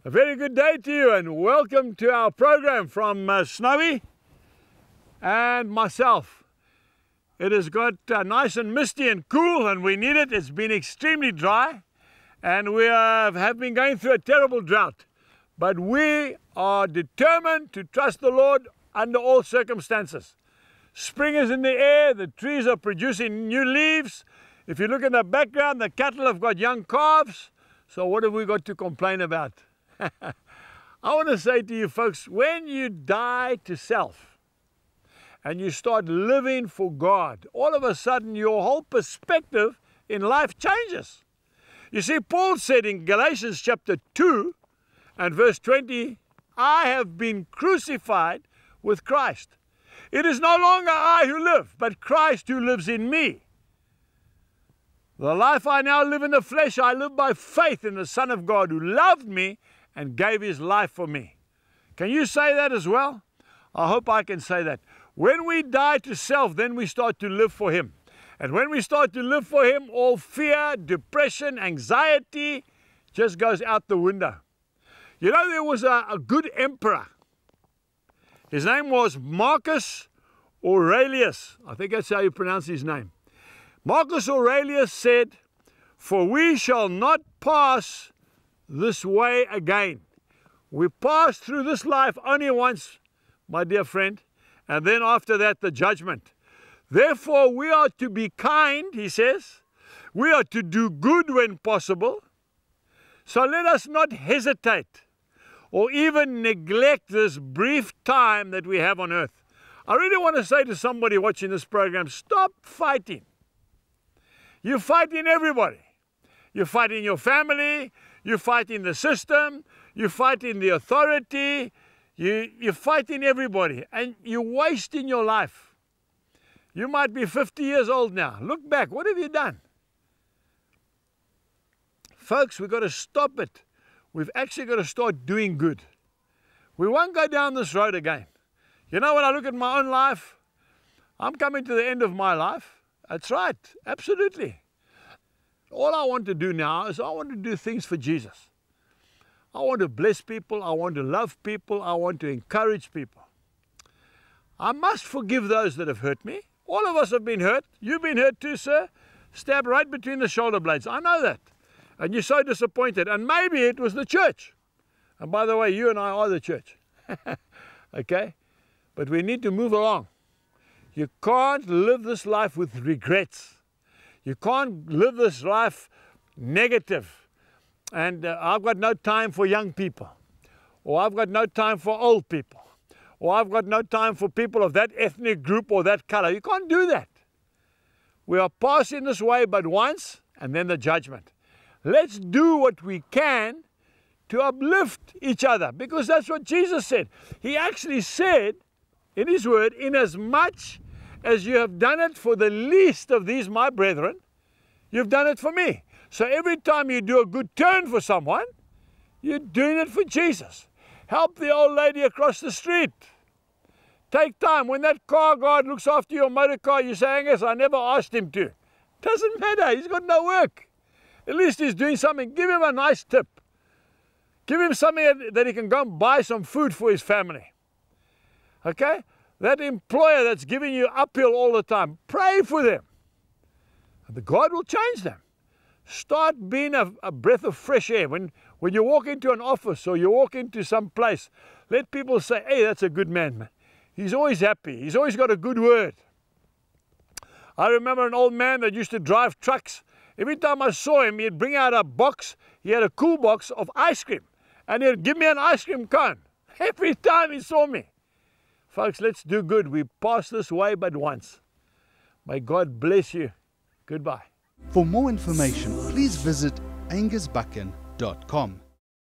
A very good day to you and welcome to our program from Snowy and myself. It has got nice and misty and cool and we need it. It's been extremely dry and we have been going through a terrible drought. But we are determined to trust the Lord under all circumstances. Spring is in the air, the trees are producing new leaves. If you look in the background, the cattle have got young calves. So what have we got to complain about? I want to say to you folks, when you die to self and you start living for God, all of a sudden your whole perspective in life changes. You see, Paul said in Galatians chapter 2 and verse 20, I have been crucified with Christ. It is no longer I who live, but Christ who lives in me. The life I now live in the flesh, I live by faith in the Son of God who loved me and gave his life for me. Can you say that as well? I hope I can say that. When we die to self, then we start to live for him. And when we start to live for him, all fear, depression, anxiety just goes out the window. You know, there was a good emperor. His name was Marcus Aurelius. I think that's how you pronounce his name. Marcus Aurelius said, "For we shall not pass this way again." We pass through this life only once, my dear friend, and then after that the judgment. Therefore we are to be kind, he says. We are to do good when possible. So let us not hesitate or even neglect this brief time that we have on earth. I really want to say to somebody watching this program, stop fighting. You're fighting everybody. You're fighting your family, you're fighting the system, you're fighting the authority, you're fighting everybody, and you're wasting your life. You might be 50 years old now. Look back, what have you done? Folks, we've got to stop it. We've actually got to start doing good. We won't go down this road again. You know, when I look at my own life, I'm coming to the end of my life. That's right, absolutely. All I want to do now is I want to do things for Jesus. I want to bless people, I want to love people, I want to encourage people. I must forgive those that have hurt me. All of us have been hurt. You've been hurt too, sir. Stabbed right between the shoulder blades. I know that. And you're so disappointed. And maybe it was the church. And by the way, you and I are the church. Okay? But we need to move along. You can't live this life with regrets. You can't live this life negative. And I've got no time for young people. Or I've got no time for old people. Or I've got no time for people of that ethnic group or that color. You can't do that. We are passing this way but once and then the judgment. Let's do what we can to uplift each other, because that's what Jesus said. He actually said in his word, inasmuch as you have done it for the least of these my brethren, you've done it for me. So every time you do a good turn for someone, you're doing it for Jesus. Help the old lady across the street. Take time. When that car guard looks after your motor car, you say, Angus, I never asked him to. Doesn't matter. He's got no work. At least he's doing something. Give him a nice tip. Give him something that he can go and buy some food for his family. Okay? That employer that's giving you uphill all the time, pray for them. And God will change them. Start being a breath of fresh air. When you walk into an office or you walk into some place, let people say, hey, that's a good man. He's always happy. He's always got a good word. I remember an old man that used to drive trucks. Every time I saw him, he'd bring out a box. He had a cool box of ice cream. And he'd give me an ice cream cone every time he saw me. Folks, let's do good. We pass this way but once. May God bless you. Goodbye. For more information, please visit angusbuchan.com.